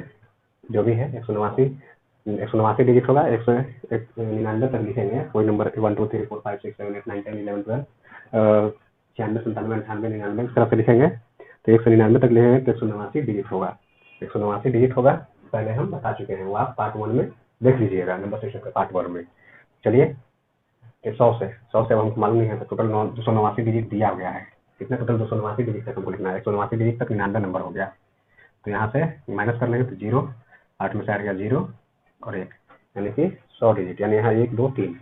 जो भी है 189 डिजिट होगा, 199 तक लिखेंगे कोई नंबर 1 2 3 4 5 6 7 8 9 10 11 12 96 97 98 99 इस तरह से लिखेंगे। तो 199 तक लिखेंगे तो 189 डिजिट होगा, 189 डिजिट होगा, पहले हम बता चुके हैं, वो आप पार्ट 1 में देख लीजिएगा, नंबर सिस्टम के पार्ट 1 में। चलिए 100 से अब हमको मालूम नहीं है, तो टोटल 289 डिजिट दिया गया है, कितने टोटल 289 डिजिट तक हमको लिखना है, 189 डिजिट तक 99 नंबर हो गया, तो यहाँ से माइनस कर लेंगे तो 0, 8 में से आ गया 0 और 1, यानी कि 100 डिजिट, यानी यहाँ 1 2 3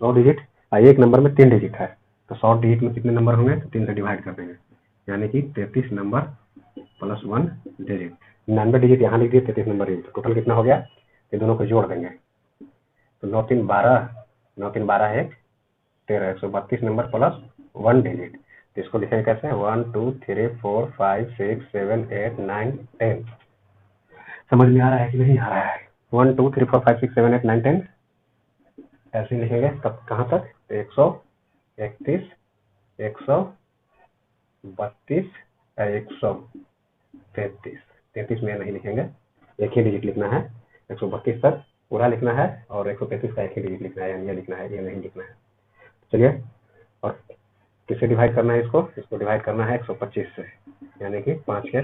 100 डिजिट, एक नंबर में 3 डिजिट है, तो 100 डिजिट में कितने नंबर होंगे, तो 3 से डिवाइड कर देंगे, यानी कि 33 नंबर प्लस 1 डिजिट, 99 डिजिट यहाँ लिख दिए, 33 नंबर, तो टोटल कितना हो गया, ये दोनों को जोड़ देंगे, तो 9 3 12, 9 3 12 1 13, 132 नंबर प्लस 1 डिजिट, तो इसको लिखेंगे कैसे 1 2 3 4 5 6 7 8 9 10, समझ में आ रहा है कि नहीं आ रहा है, 1 2 3 4 5 6 7 8 9 10 ऐसे लिखेंगे, तब कहाँ तक 131 132 133, 33 में नहीं लिखेंगे, एक ही डिजिट लिखना है, 132 तक पूरा लिखना है और 133 का एक ही डिजिट लिखना है, यानी ये लिखना है, ये नहीं लिखना है। चलिए, और किससे डिवाइड करना है, इसको डिवाइड करना है 125 से, यानी कि 5 के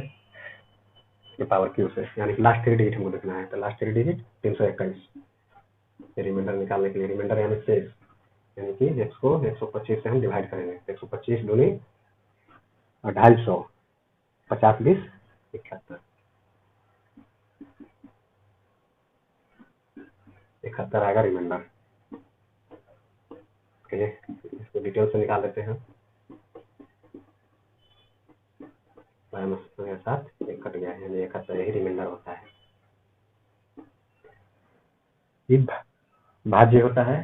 पावर क्यू से, यानी कि लास्ट 3 डिजिट हमको लिखना है, तो लास्ट 3 डिजिट 321, रिमाइंडर निकालने के लिए, रिमाइंडर यानी शेष, यानी कि इसको 125 से हम डिवाइड करेंगे, 125 दूनी 250, 50 20 71 आएगा रिमाइंडर। इसको डिटेल से निकाल लेते हैं, माइनस के साथ एक कट गया, यानी एक का यही रिमाइंडर होता है। ये भाज्य होता है,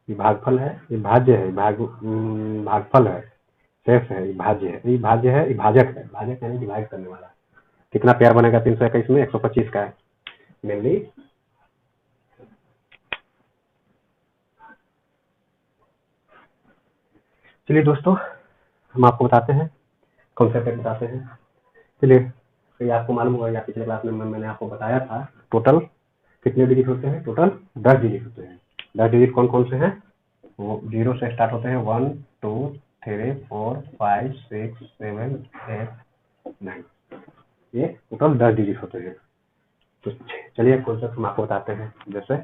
ये भागफल है, ये भाज्य है, भागफल है, शेष है, ये भाज्य है, ये भाज्य है, ये भाजक है। भाजक यानी डिवाइड करने वाला। कितना पेयर बनेगा 321 में? 125 का है मेनली। चलिए दोस्तों, हम आपको बताते हैं, कॉन्सेप्ट बताते हैं। चलिए, तो ये आपको मालूम होगा या पिछले क्लास में मैंने आपको बताया था, टोटल कितने डिजिट होते हैं? टोटल 10 डिजिट होते हैं। 10 डिजिट कौन कौन से हैं? वो 0 से स्टार्ट होते हैं, 1 2 3 4 5 6 7 8 9, ये टोटल 10 डिजिट होते हैं। तो चलिए कॉन्सेप्ट हम आपको बताते हैं। जैसे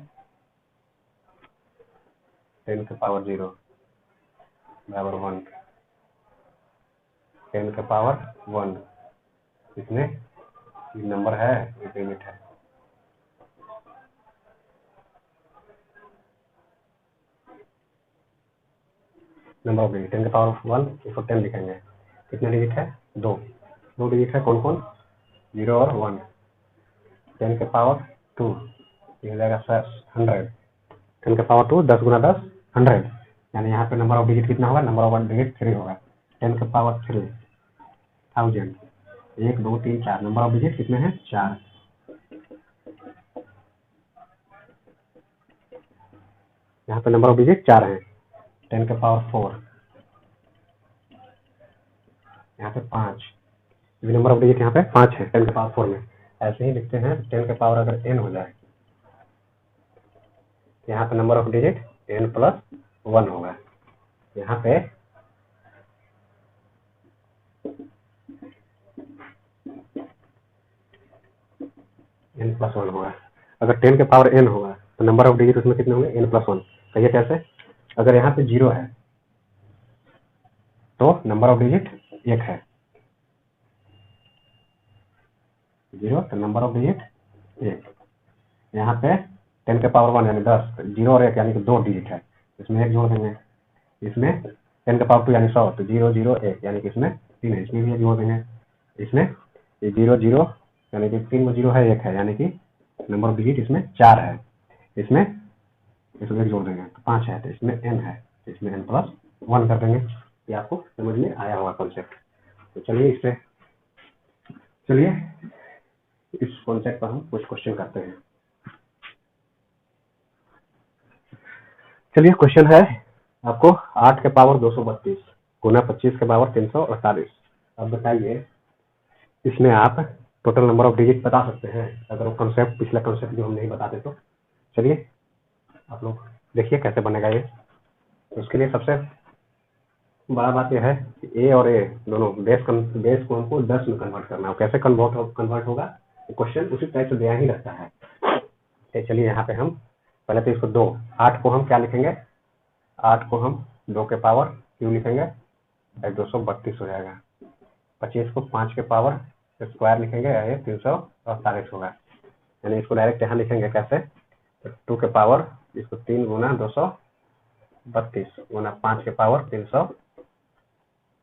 10 के पावर 0 बराबर 1, 10 के पावर 1, इसमें ये नंबर है, ये डिजिट है। नंबर ऑफ डिजिट 10 के पावर 1, इसको 10 लिखेंगे। कितने डिजिट है? 2 डिजिट है। कौन कौन? 0 और 1। 10 के पावर 2, ये हो जाएगा 100। 10 के पावर 2, 10 गुना 10 100, यानी यहाँ पे नंबर ऑफ डिजिट कितना होगा? नंबर ऑफ डिजिट 3 होगा। 10 के पावर 3 1000, 1 2 3 4, नंबर ऑफ डिजिट कितने हैं? 4। यहाँ पे नंबर ऑफ डिजिट 4 है। 10 के पावर 4, यहाँ पे 5, नंबर ऑफ डिजिट यहाँ पे 5 है 10 के पावर 4 में। ऐसे ही लिखते हैं, 10 के पावर अगर n हो जाए, यहाँ पे number of digit n plus 1 होगा। यहाँ पे n प्लस 1 होगा। अगर 10 के पावर n होगा तो नंबर ऑफ डिजिट उसमें कितने होंगे? n plus 1। कहिए कैसे? अगर यहाँ पे 0 है तो नंबर ऑफ डिजिट 1 है, 0 तो नंबर ऑफ डिजिट 1। यहाँ पे 10 के पावर 1 यानी 10, 0 और 1 यानी कि 2 डिजिट है, इसमें 1 जोड़ देंगे। इसमें 10 के पावर 2 यानी 100, तो 0 0 1 यानी कि इसमें 3 है, इसमें भी 1 जोड़ देंगे। इसमें ये 0 0 यानी कि 3 में 0 है, 1 है, यानी कि नंबर ऑफ डिजिट इसमें 4 है। इसमें 1 जोड़ देंगे तो 5 है, तो इसमें n है, तो इसमें n प्लस 1 कर देंगे। ये आपको समझ में आया होगा कॉन्सेप्ट। तो चलिए इस कॉन्सेप्ट पर हम कुछ क्वेश्चन करते हैं। चलिए क्वेश्चन है आपको, 8 के पावर 232 गुना 25 के पावर 348। अब बताइए, इसमें आप टोटल नंबर ऑफ डिजिट बता सकते हैं अगर वो कॉन्सेप्ट, पिछला कॉन्सेप्ट जो हम नहीं बताते तो। चलिए आप लोग देखिए कैसे बनेगा ये। उसके लिए सबसे बड़ा बात यह है कि ए और ए दोनों बेस को हमको 10 में कन्वर्ट करना है। कैसे कन्वर्ट होगा? क्वेश्चन उसी टाइप से दिया ही रहता है। तो चलिए यहाँ पे हम पहले तो इसको 2, 8 को हम क्या लिखेंगे? 8 को हम 2 के पावर क्यों लिखेंगे? 232 हो जाएगा। 25 को 5 के पावर स्क्वायर लिखेंगे, ये 348 होगा। यानी इसको डायरेक्ट यहाँ लिखेंगे कैसे? तो 2 के पावर, इसको 3 गुना 232 गुना 5 के पावर 300,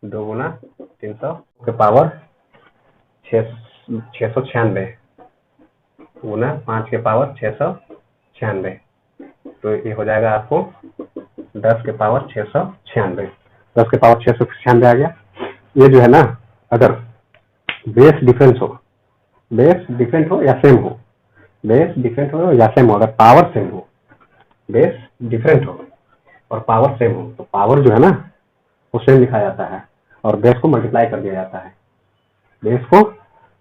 2 गुना 300 के पावर 696 गुना 5 के पावर 696, तो ये हो जाएगा आपको 10 के पावर 696। 10 के पावर 696 आ गया। ये जो है ना, अगर बेस डिफरेंट हो या सेम हो, बेस डिफरेंट हो या सेम हो, अगर पावर सेम हो, बेस डिफरेंट हो और पावर सेम हो, तो पावर जो है ना वो सेम लिखा जाता है और बेस को मल्टीप्लाई कर दिया जाता है। बेस को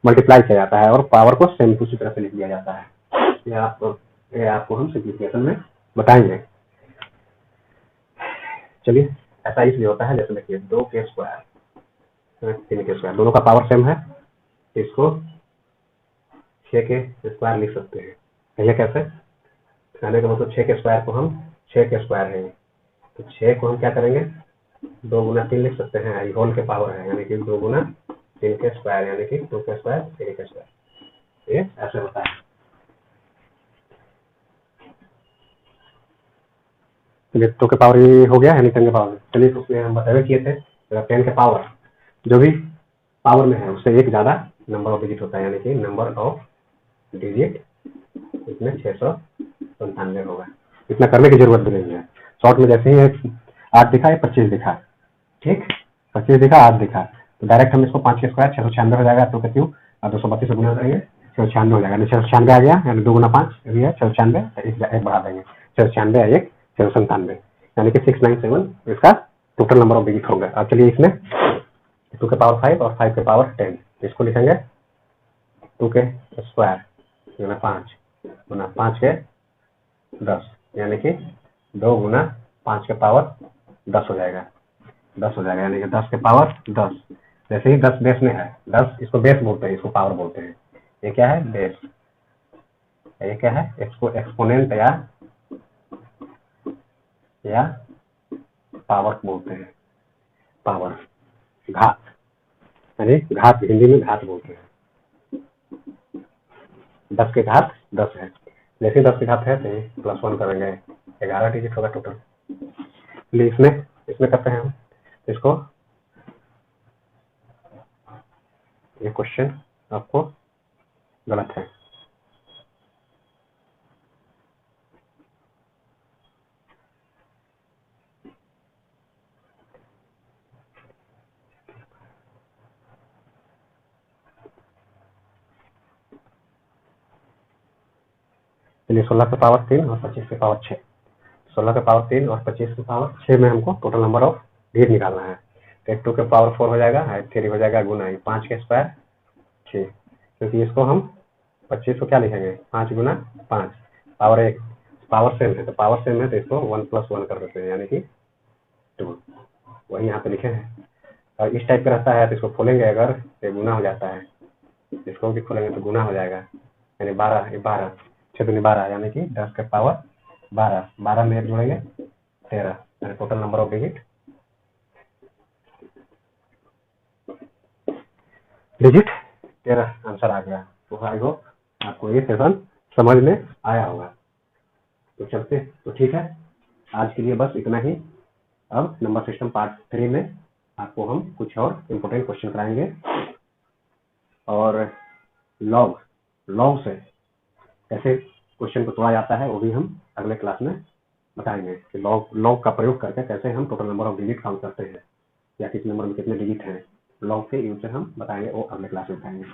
मल्टीप्लाई किया जाता है और पावर को सेम उसी तरह से लिख दिया जाता है। ये आपको हम सिंप्लीफिकेशन में बताएंगे। चलिए, ऐसा इसलिए होता है, जैसे देखिए 2 के स्क्वायर 3 के स्क्वायर, दोनों का पावर सेम है, इसको 6 के स्क्वायर लिख सकते हैं। पहले कैसे? कहने का मतलब 6 के स्क्वायर को हम 6 के स्क्वायर है, तो 6 को हम क्या करेंगे? 2 गुना 3 लिख सकते हैं, ये होल के पावर है, यानी कि 2 गुना 3 के स्क्वायर, यानी कि 2 के स्क्वायर 3 के स्क्वायर। ये ऐसे होता है। चलिए 2 के पावर ये हो गया यानी 10 के पावर। चलिए उसमें हम बताए किए थे 10 के पावर जो भी पावर में है उससे एक ज़्यादा नंबर ऑफ डिजिट होता है, यानी कि नंबर ऑफ डिजिट इसमें 697 होगा। इतना करने की जरूरत भी नहीं है। शॉर्ट में जैसे ही 8 दिखा या 25 दिखा, ठीक, 25 दिखा 8 दिखा, तो डायरेक्ट हम इसको 5 के स्क्वायर 696 हो जाएगा, 2 के क्यूब और 232 गुना करेंगे 696 हो जाएगा। 696 आ गया यानी 2 गुना 5 भी है 696, एक बढ़ा देंगे 696 1 697 यानी कि 697 इसका टोटल नंबर ऑफ डिजिट होगा। अब चलिए इसमें 2 के पावर 5 और 5 के पावर 10 इसको लिखेंगे 2 के स्क्वायर गुना 5 गुना 5 के 10 यानी कि 2 गुना 5 के पावर 10 हो जाएगा, 10 हो जाएगा यानी कि 10 के पावर 10। जैसे ही 10 बेस में है, 10 इसको बेस बोलते हैं, इसको पावर बोलते हैं। ये क्या है? बेस। ये क्या है? इसको एक्सपोनेंट या पावर बोलते हैं। पावर, घात, यानी घात, हिंदी में घात बोलते हैं। 10 के घात 10 है। जैसे 10 के घात है तो +1 करेंगे, 11 डिजिट होगा टोटल। इसलिए इसमें करते हैं हम इसको। ये क्वेश्चन आपको गलत है। चलिए 16 के पावर 3 और 25 के पावर 6। 16 के पावर 3 और 25 के पावर 6 में हमको टोटल नंबर ऑफ डिजिट निकालना है। तो 2 के पावर 4 हो जाएगा, 3 हो जाएगा गुना 5 के स्क्वायर 6, क्योंकि इसको हम 25 को क्या लिखेंगे 5 गुना 5 पावर 1, पावर सेम है तो पावर सेम है तो इसको 1 + 1 कर देते हैं यानी कि 2, वही यहाँ पे लिखे हैं। और इस टाइप का रहता है तो इसको खोलेंगे अगर तो गुना हो जाता है, इसको भी खोलेंगे तो गुना हो जाएगा यानी 12 6 दूनी 12 यानी कि 10 के पावर 12, 12 में 1 जोड़ेंगे 13 यानी total number of digit 13 answer आ गया। तो आई होप आपको ये सेशन समझ में आया होगा। तो चलते तो ठीक है, आज के लिए बस इतना ही। अब नंबर सिस्टम पार्ट 3 में आपको हम कुछ और इम्पोर्टेंट क्वेश्चन कराएंगे और लॉग से कैसे क्वेश्चन को तोड़ा जाता है वो भी हम अगले क्लास में बताएंगे कि लॉग का प्रयोग करके कैसे हम total number of digit count करते हैं या किस नंबर में कितने डिजिट हैं। लॉग के यूज से हम बताएंगे, वो अगले क्लास में बताएंगे।